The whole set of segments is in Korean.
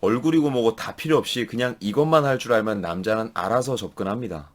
얼굴이고 뭐고 다 필요 없이 그냥 이것만 할 줄 알면 남자는 알아서 접근합니다.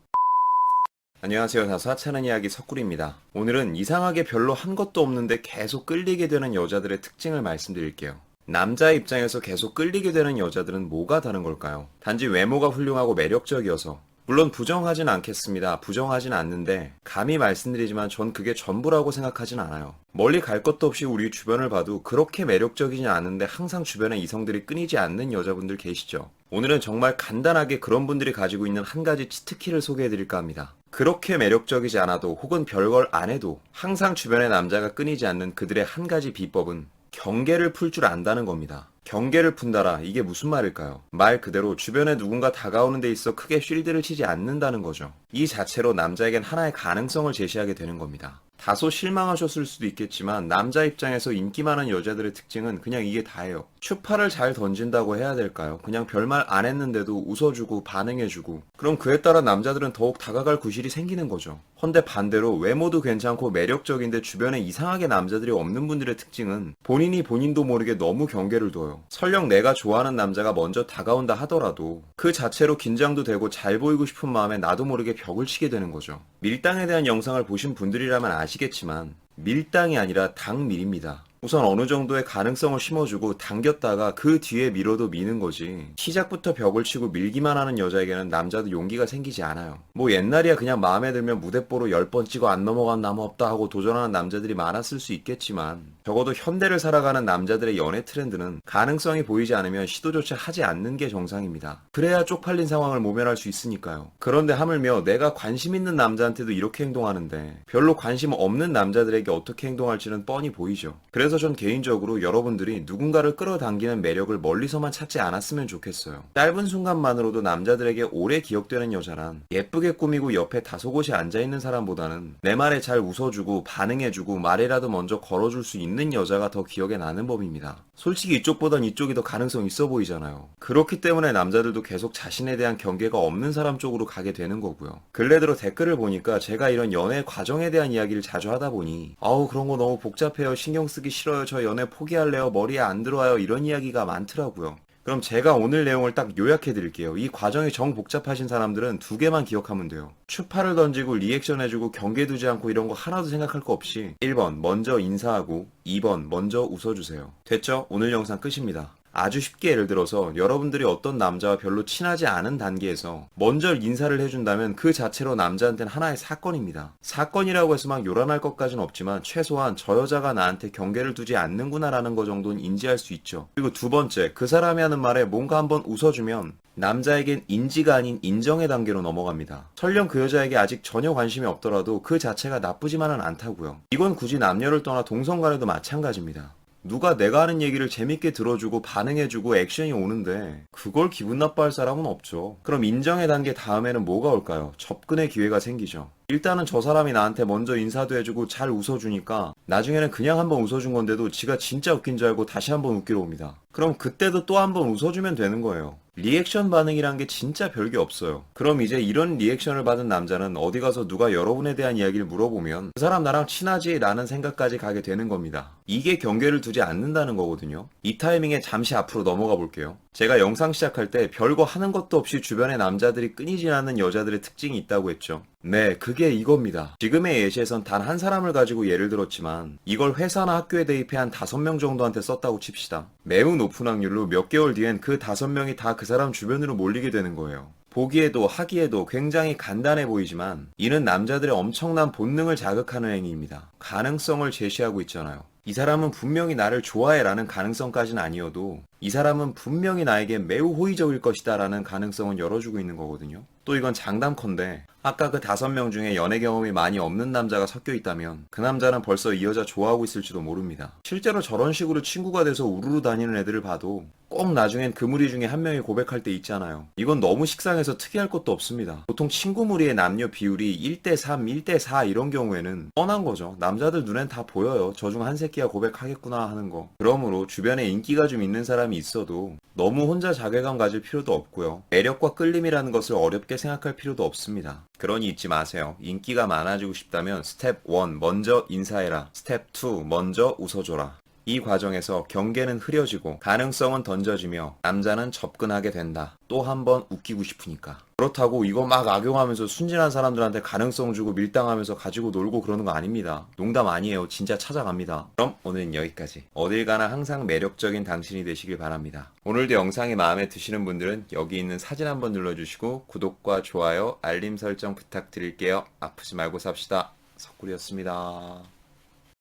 안녕하세요. 다소 하찮은 이야기 석구리입니다. 오늘은 이상하게 별로 한 것도 없는데 계속 끌리게 되는 여자들의 특징을 말씀드릴게요. 남자의 입장에서 계속 끌리게 되는 여자들은 뭐가 다른 걸까요? 단지 외모가 훌륭하고 매력적이어서. 물론 부정하진 않겠습니다. 부정하진 않는데 감히 말씀드리지만 전 그게 전부라고 생각하진 않아요. 멀리 갈 것도 없이 우리 주변을 봐도 그렇게 매력적이진 않은데 항상 주변에 이성들이 끊이지 않는 여자분들 계시죠? 오늘은 정말 간단하게 그런 분들이 가지고 있는 한 가지 치트키를 소개해드릴까 합니다. 그렇게 매력적이지 않아도 혹은 별걸 안 해도 항상 주변에 남자가 끊이지 않는 그들의 한 가지 비법은 경계를 풀 줄 안다는 겁니다. 경계를 푼다라, 이게 무슨 말일까요? 말 그대로 주변에 누군가 다가오는 데 있어 크게 쉴드를 치지 않는다는 거죠. 이 자체로 남자에겐 하나의 가능성을 제시하게 되는 겁니다. 다소 실망하셨을 수도 있겠지만 남자 입장에서 인기 많은 여자들의 특징은 그냥 이게 다예요. 추파를 잘 던진다고 해야 될까요? 그냥 별말 안 했는데도 웃어주고 반응해주고, 그럼 그에 따라 남자들은 더욱 다가갈 구실이 생기는 거죠. 헌데 반대로 외모도 괜찮고 매력적인데 주변에 이상하게 남자들이 없는 분들의 특징은 본인이 본인도 모르게 너무 경계를 둬요. 설령 내가 좋아하는 남자가 먼저 다가온다 하더라도 그 자체로 긴장도 되고 잘 보이고 싶은 마음에 나도 모르게 벽을 치게 되는 거죠. 밀당에 대한 영상을 보신 분들이라면 아시겠지만 밀당이 아니라 당밀입니다. 우선 어느 정도의 가능성을 심어주고 당겼다가 그 뒤에 밀어도 미는 거지, 시작부터 벽을 치고 밀기만 하는 여자에게는 남자도 용기가 생기지 않아요. 뭐 옛날이야 그냥 마음에 들면 무대뽀로 10번 찍어 안 넘어간 나무 없다 하고 도전하는 남자들이 많았을 수 있겠지만 적어도 현대를 살아가는 남자들의 연애 트렌드는 가능성이 보이지 않으면 시도조차 하지 않는 게 정상입니다. 그래야 쪽팔린 상황을 모면할 수 있으니까요. 그런데 하물며 내가 관심 있는 남자한테도 이렇게 행동하는데 별로 관심 없는 남자들에게 어떻게 행동할지는 뻔히 보이죠. 그래서 전 개인적으로 여러분들이 누군가를 끌어당기는 매력을 멀리서만 찾지 않았으면 좋겠어요. 짧은 순간만으로도 남자들에게 오래 기억되는 여자란 예쁘게 꾸미고 옆에 다소곳이 앉아있는 사람보다는 내 말에 잘 웃어주고 반응해주고 말이라도 먼저 걸어줄 수 있는 여자가 더 기억에 나는 법입니다. 솔직히 이쪽보단 이쪽이 더 가능성 있어 보이잖아요. 그렇기 때문에 남자들도 계속 자신에 대한 경계가 없는 사람 쪽으로 가게 되는 거고요. 근래 들어 댓글을 보니까 제가 이런 연애 과정에 대한 이야기를 자주 하다 보니 아우 그런 거 너무 복잡해요, 신경 쓰기 싫어요, 저 연애 포기할래요, 머리에 안 들어와요, 이런 이야기가 많더라고요. 그럼 제가 오늘 내용을 딱 요약해 드릴게요. 이 과정이 정 복잡하신 사람들은 두 개만 기억하면 돼요. 추파를 던지고 리액션 해주고 경계 두지 않고 이런 거 하나도 생각할 거 없이 1번 먼저 인사하고 2번 먼저 웃어주세요. 됐죠? 오늘 영상 끝입니다. 아주 쉽게 예를 들어서 여러분들이 어떤 남자와 별로 친하지 않은 단계에서 먼저 인사를 해준다면 그 자체로 남자한테는 하나의 사건입니다. 사건이라고 해서 막 요란할 것까지는 없지만 최소한 저 여자가 나한테 경계를 두지 않는구나 라는 거 정도는 인지할 수 있죠. 그리고 두 번째, 그 사람이 하는 말에 뭔가 한번 웃어주면 남자에겐 인지가 아닌 인정의 단계로 넘어갑니다. 설령 그 여자에게 아직 전혀 관심이 없더라도 그 자체가 나쁘지만은 않다고요. 이건 굳이 남녀를 떠나 동성 간에도 마찬가지입니다. 누가 내가 하는 얘기를 재밌게 들어주고 반응해주고 액션이 오는데 그걸 기분 나빠할 사람은 없죠. 그럼 인정의 단계 다음에는 뭐가 올까요? 접근의 기회가 생기죠. 일단은 저 사람이 나한테 먼저 인사도 해주고 잘 웃어주니까 나중에는 그냥 한번 웃어준 건데도 지가 진짜 웃긴 줄 알고 다시 한번 웃기러 옵니다. 그럼 그때도 또 한번 웃어주면 되는 거예요. 리액션 반응이란 게 진짜 별게 없어요. 그럼 이제 이런 리액션을 받은 남자는 어디 가서 누가 여러분에 대한 이야기를 물어보면 그 사람 나랑 친하지? 라는 생각까지 가게 되는 겁니다. 이게 경계를 두지 않는다는 거거든요. 이 타이밍에 잠시 앞으로 넘어가 볼게요. 제가 영상 시작할 때 별거 하는 것도 없이 주변에 남자들이 끊이지 않는 여자들의 특징이 있다고 했죠. 네, 그게 이겁니다. 지금의 예시에선 단 한 사람을 가지고 예를 들었지만 이걸 회사나 학교에 대입해 한 5명 정도한테 썼다고 칩시다. 매우 높은 확률로 몇 개월 뒤엔 그 5명이 다 그 사람 주변으로 몰리게 되는 거예요. 보기에도 하기에도 굉장히 간단해 보이지만 이는 남자들의 엄청난 본능을 자극하는 행위입니다. 가능성을 제시하고 있잖아요. 이 사람은 분명히 나를 좋아해 라는 가능성까지는 아니어도 이 사람은 분명히 나에게 매우 호의적일 것이다 라는 가능성은 열어주고 있는 거거든요. 또 이건 장담컨대 아까 그 5명 중에 연애 경험이 많이 없는 남자가 섞여 있다면 그 남자는 벌써 이 여자 좋아하고 있을지도 모릅니다. 실제로 저런 식으로 친구가 돼서 우르르 다니는 애들을 봐도 꼭 나중엔 그 무리 중에 한 명이 고백할 때 있잖아요. 이건 너무 식상해서 특이할 것도 없습니다. 보통 친구 무리의 남녀 비율이 1대3, 1대4 이런 경우에는 뻔한 거죠. 남자들 눈엔 다 보여요. 저 중 한 새끼가 고백하겠구나 하는 거. 그러므로 주변에 인기가 좀 있는 사람이 있어도 너무 혼자 자괴감 가질 필요도 없고요. 매력과 끌림이라는 것을 어렵게 생각할 필요도 없습니다. 그러니 잊지 마세요. 인기가 많아지고 싶다면 스텝 1 먼저 인사해라. 스텝 2 먼저 웃어줘라. 이 과정에서 경계는 흐려지고 가능성은 던져지며 남자는 접근하게 된다. 또 한 번 웃기고 싶으니까. 그렇다고 이거 막 악용하면서 순진한 사람들한테 가능성 주고 밀당하면서 가지고 놀고 그러는 거 아닙니다. 농담 아니에요. 진짜 찾아갑니다. 그럼 오늘은 여기까지. 어딜 가나 항상 매력적인 당신이 되시길 바랍니다. 오늘도 영상이 마음에 드시는 분들은 여기 있는 사진 한번 눌러주시고 구독과 좋아요, 알림 설정 부탁드릴게요. 아프지 말고 삽시다. 석구리였습니다.